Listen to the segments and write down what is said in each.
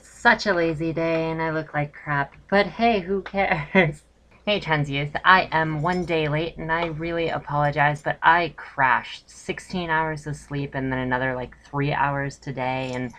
Such a lazy day and I look like crap. But hey, who cares? Hey, Trans Youth, I am one day late and I really apologize, but I crashed 16 hours of sleep and then another like 3 hours today, and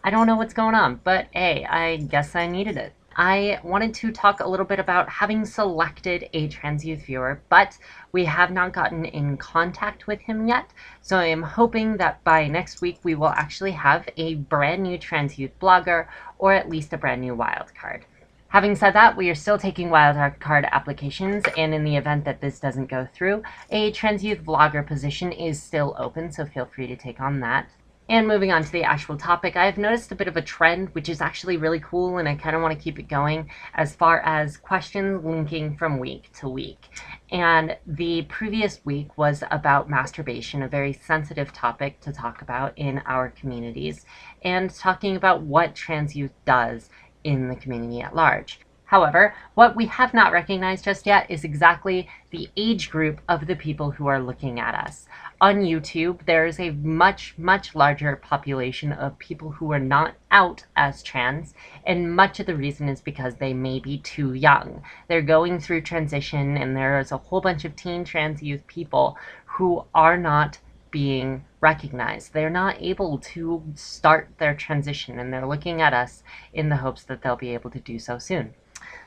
I don't know what's going on, but hey, I guess I needed it. I wanted to talk a little bit about having selected a Trans Youth viewer, but we have not gotten in contact with him yet. So I am hoping that by next week we will actually have a brand new Trans Youth blogger, or at least a brand new wildcard. Having said that, we are still taking wildcard applications, and in the event that this doesn't go through, a Trans Youth vlogger position is still open, so feel free to take on that. And moving on to the actual topic, I've noticed a bit of a trend, which is actually really cool, and I kind of want to keep it going, as far as questions linking from week to week. And the previous week was about masturbation, a very sensitive topic to talk about in our communities, and talking about what trans youth does in the community at large. However, what we have not recognized just yet is exactly the age group of the people who are looking at us. On YouTube, there is a much, much larger population of people who are not out as trans, and much of the reason is because they may be too young. They're going through transition, and there is a whole bunch of teen trans youth people who are not being recognized. They're not able to start their transition, and they're looking at us in the hopes that they'll be able to do so soon.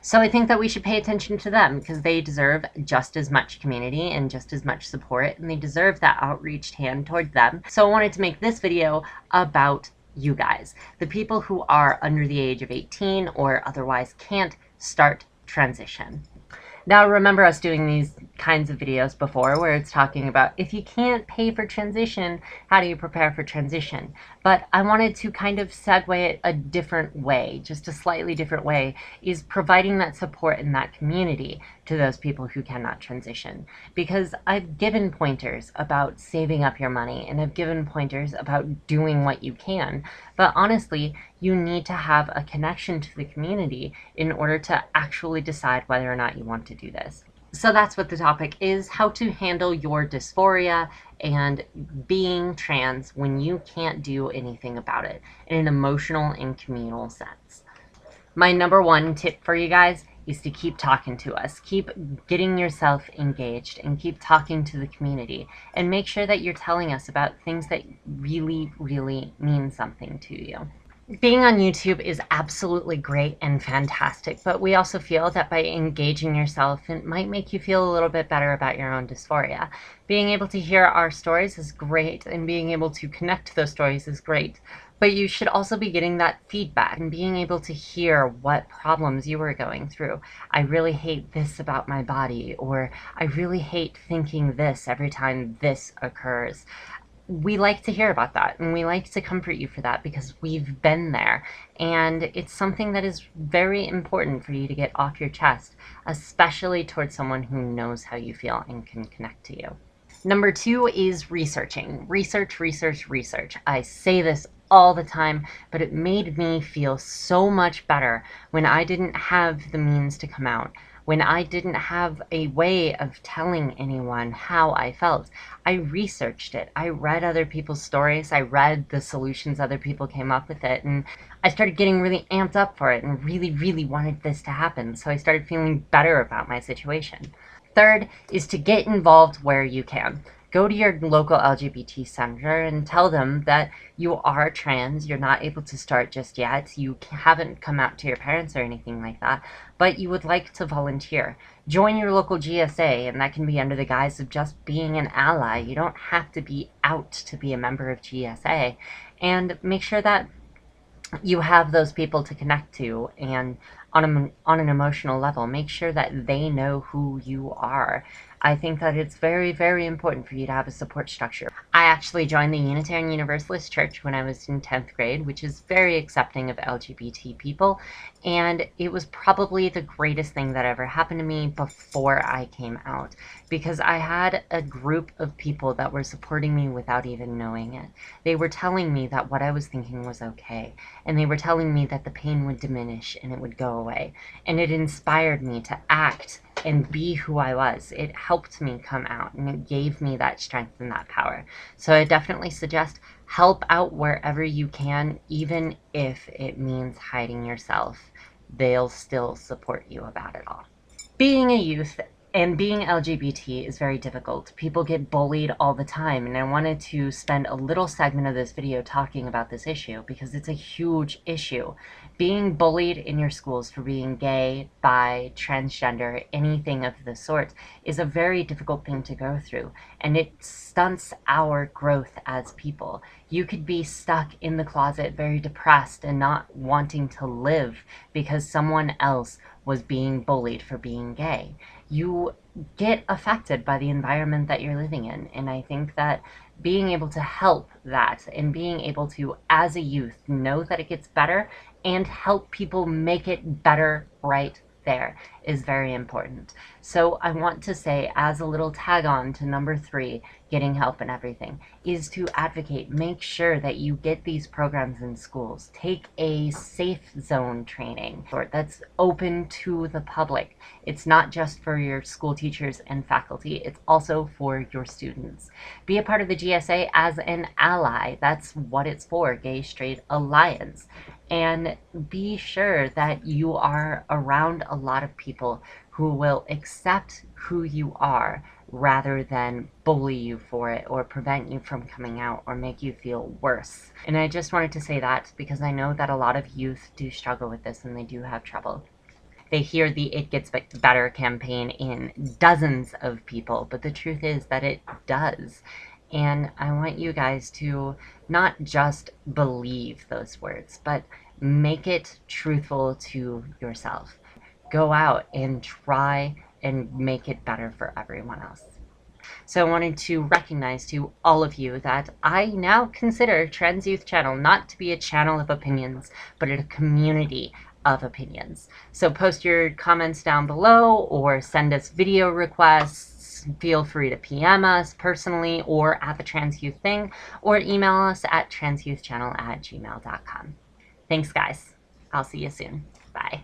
So I think that we should pay attention to them because they deserve just as much community and just as much support, and they deserve that outreached hand toward them. So I wanted to make this video about you guys, the people who are under the age of 18 or otherwise can't start transition. Now, remember us doing these kinds of videos before where it's talking about if you can't pay for transition, how do you prepare for transition? But I wanted to kind of segue it a different way, just a slightly different way, is providing that support in that community to those people who cannot transition. Because I've given pointers about saving up your money, and I've given pointers about doing what you can. But honestly, you need to have a connection to the community in order to actually decide whether or not you want to do this. So that's what the topic is: how to handle your dysphoria and being trans when you can't do anything about it in an emotional and communal sense. My number one tip for you guys is to keep talking to us. Keep getting yourself engaged and keep talking to the community, and make sure that you're telling us about things that really, really mean something to you. Being on YouTube is absolutely great and fantastic, but we also feel that by engaging yourself, it might make you feel a little bit better about your own dysphoria. Being able to hear our stories is great, and being able to connect to those stories is great, but you should also be getting that feedback and being able to hear what problems you are going through. I really hate this about my body, or I really hate thinking this every time this occurs. We like to hear about that, and we like to comfort you for that because we've been there, and it's something that is very important for you to get off your chest, especially towards someone who knows how you feel and can connect to you. Number two is researching. Research, research, research. I say this all the time, but it made me feel so much better when I didn't have the means to come out, when I didn't have a way of telling anyone how I felt. I researched it. I read other people's stories. I read the solutions other people came up with it, and I started getting really amped up for it and really, really wanted this to happen. So I started feeling better about my situation. Third is to get involved where you can. Go to your local LGBT center and tell them that you are trans, you're not able to start just yet, you haven't come out to your parents or anything like that, but you would like to volunteer. Join your local GSA, and that can be under the guise of just being an ally. You don't have to be out to be a member of GSA. And make sure that you have those people to connect to, and on an emotional level, make sure that they know who you are. I think that it's very, very important for you to have a support structure. I actually joined the Unitarian Universalist Church when I was in 10th grade, which is very accepting of LGBT people, and it was probably the greatest thing that ever happened to me before I came out, because I had a group of people that were supporting me without even knowing it. They were telling me that what I was thinking was okay, and they were telling me that the pain would diminish and it would go away, and it inspired me to act and be who I was. It helped me come out, and it gave me that strength and that power. So I definitely suggest Help out wherever you can, even if it means hiding yourself. They'll still support you about it all. Being a youth and being LGBT is very difficult. People get bullied all the time, and I wanted to spend a little segment of this video talking about this issue because it's a huge issue. Being bullied in your schools for being gay, bi, transgender, anything of the sort is a very difficult thing to go through, and it stunts our growth as people. You could be stuck in the closet very depressed and not wanting to live because someone else was being bullied for being gay. You get affected by the environment that you're living in, and I think that being able to help that and being able to, as a youth, know that it gets better and help people make it better right there is very important. So I want to say, as a little tag on to number 3, getting help and everything, is to advocate. Make sure that you get these programs in schools. Take a safe zone training that's open to the public. It's not just for your school teachers and faculty, it's also for your students. Be a part of the GSA as an ally. That's what it's for, Gay Straight Alliance. And be sure that you are around a lot of people who will accept who you are rather than bully you for it or prevent you from coming out or make you feel worse. And I just wanted to say that because I know that a lot of youth do struggle with this and they do have trouble. They hear the It Gets Better campaign in dozens of people, but the truth is that it does. And I want you guys to not just believe those words, but make it truthful to yourself. Go out and try and make it better for everyone else. So I wanted to recognize to all of you that I now consider Trans Youth Channel not to be a channel of opinions, but a community of opinions. So post your comments down below or send us video requests. Feel free to PM us personally or at the Trans Youth Thing, or email us at transyouthchannel@gmail.com. Thanks, guys. I'll see you soon. Bye.